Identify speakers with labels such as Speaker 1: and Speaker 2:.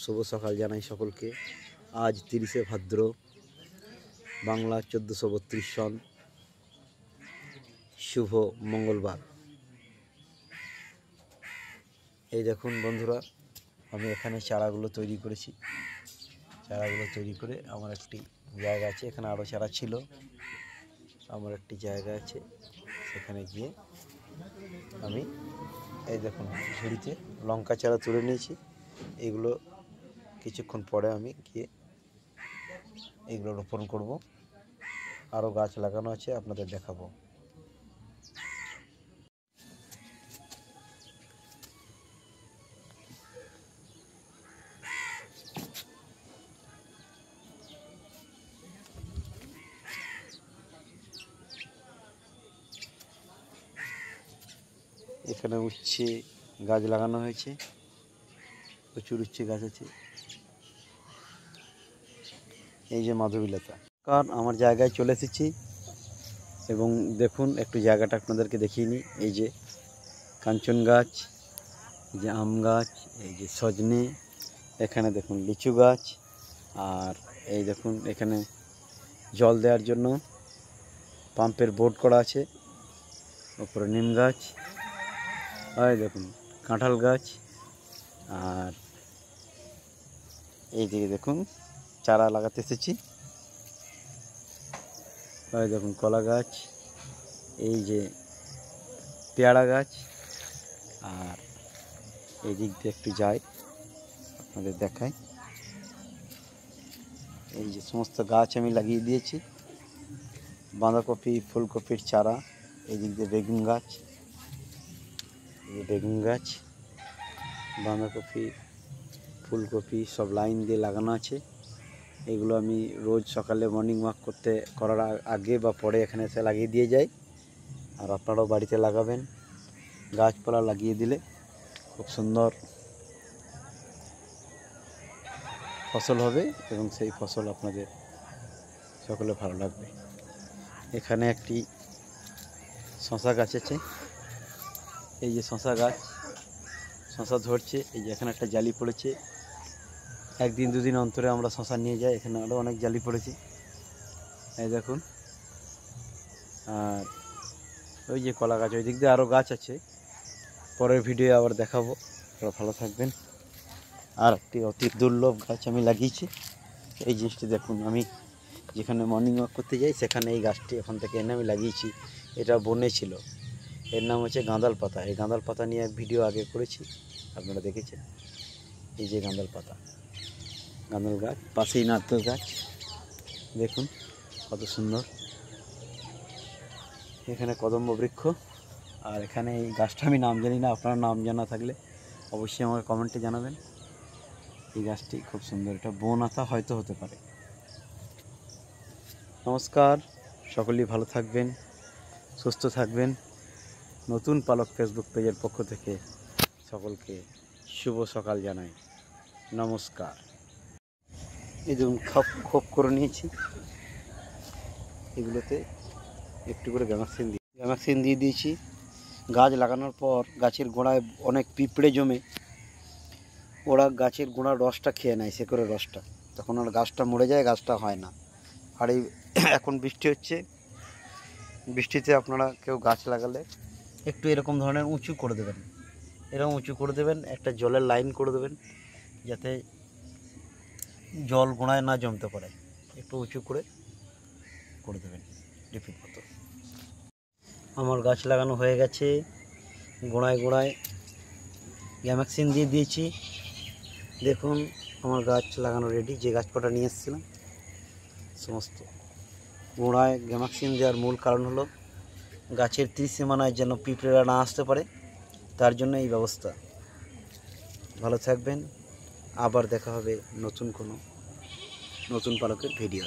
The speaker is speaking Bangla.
Speaker 1: শুভ সকাল জানাই সকলকে। আজ 30শে ভাদ্র, বাংলা 1432 সন, শুভ মঙ্গলবার। এই দেখুন বন্ধুরা, আমি এখানে চারাগুলো তৈরি করেছি। চারাগুলো তৈরি করে আমার একটি জায়গা আছে, এখানে আরও চারা ছিল। আমার একটি জায়গা আছে, সেখানে গিয়ে আমি এই দেখুন ঝুড়িতে লঙ্কা চারা তুলে নিয়েছি। এগুলো কিছুক্ষণ পরে আমি গিয়ে এগুলো রোপণ করব। আরও গাছ লাগানো আছে, আপনাদের দেখাবো। এখানে উচ্ছে গাছ লাগানো হয়েছে, প্রচুর উচ্ছে গাছ আছে। এই যে মাধবীলতা। কারণ আমার জায়গায় চলে এসেছি এবং দেখুন একটু জায়গাটা আপনাদেরকে দেখিয়ে নিই। এই যে কাঞ্চন গাছ, এই যে আম গাছ, এই যে সজনে, এখানে দেখুন লিচু গাছ, আর এই দেখুন এখানে জল দেওয়ার জন্য পাম্পের বোর্ড করা আছে। ওপরে নিম গাছ, আর দেখুন কাঁঠাল গাছ, আর এই দিকে দেখুন চারা লাগাতে এসেছি। আর দেখুন কলা গাছ, এই যে পেয়ারা গাছ, আর এই দিক দিয়ে একটু যাই আপনাদের দেখাই। এই যে সমস্ত গাছ আমি লাগিয়ে দিয়েছি, বাঁধাকপি, ফুলকপির চারা। এই দিক দিয়ে বেগুন গাছ, এই বেগুন গাছ, বাঁধাকপি, ফুলকপি সব লাইন দিয়ে লাগানো আছে। এগুলো আমি রোজ সকালে মর্নিং ওয়াক করার আগে বা পরে এখানে এসে লাগিয়ে দিয়ে যাই। আর আপনারাও বাড়িতে লাগাবেন। গাছপালা লাগিয়ে দিলে খুব সুন্দর ফসল হবে এবং সেই ফসল আপনাদের সকলে ভালো লাগবে। এখানে একটি শশা গাছ আছে, এই যে শশা গাছ, শশা ধরছে। এই যে এখানে একটা জালি পড়েছে, একদিন দুদিন অন্তরে আমরা শশা নিয়ে যাই। এখানে আরও অনেক জালি পড়েছে, এই দেখুন। আর ওই যে কলা গাছ, ওই দিক দিয়ে আরও গাছ আছে, পরের ভিডিও আবার দেখাবো। আপনারা ভালো থাকবেন। আর একটি অতি দুর্লভ গাছ আমি লাগিয়েছি, এই জিনিসটি দেখুন। আমি যেখানে মর্নিং ওয়াক করতে যাই সেখানে এই গাছটি এখান থেকে এনে আমি লাগিয়েছি। এটা বনে ছিল, এর নাম হচ্ছে গাঁদাল পাতা। এই গাঁদাল পাতা নিয়ে এক ভিডিও আগে করেছি, আপনারা দেখেছেন। এই যে গাঁদাল পাতা, গাঁদাল গাছ, পাশেই নারকেল গাছ, দেখুন কত সুন্দর। এখানে কদম্ব বৃক্ষ, আর এখানে এই গাছটা আমি নাম জানি না, আপনার নাম জানা থাকলে অবশ্যই আমাকে কমেন্টে জানাবেন। এই গাছটি খুব সুন্দর, এটা বনআতা হয়তো হতে পারে। নমস্কার, সকলেই ভালো থাকবেন, সুস্থ থাকবেন। নতুন পালক ফেসবুক পেজের পক্ষ থেকে সকলকে শুভ সকাল জানাই। নমস্কার। এই দেখুন খোপ করে নিয়েছি, এগুলোতে একটু করে গ্যামাক্সিন দিয়ে দিয়েছি। গাছ লাগানোর পর গাছের গোড়ায় অনেক পিঁপড়ে জমে, ওরা গাছের গোড়ার রসটা খেয়ে নেয়, শেকড়ের রসটা, তখন আর গাছটা মরে যায়, গাছটা হয় না। আর এই এখন বৃষ্টি হচ্ছে, বৃষ্টিতে আপনারা কেউ গাছ লাগালে একটু এরকম ধরনের উঁচু করে দেবেন, এরকম উঁচু করে দেবেন, একটা জলের লাইন করে দেবেন যাতে জল গোড়ায় না জমতে পারে। একটু উঁচু করে দেবেন ডিপির মতো। আমার গাছ লাগানো হয়ে গেছে, গোড়ায় গোড়ায় গ্যামাক্সিন দিয়ে দিয়েছি। দেখুন আমার গাছ লাগানো রেডি। যে গাছ কটা নিয়ে এসেছিলাম সমস্ত গোড়ায় গ্যামাক্সিন দেওয়ার মূল কারণ হলো গাছের ত্রিসীমানায় যেন পিঁপড়েরা না আসতে পারে, তার জন্য এই ব্যবস্থা। ভালো থাকবেন, আবার দেখা হবে নতুন পালকের ভিডিও।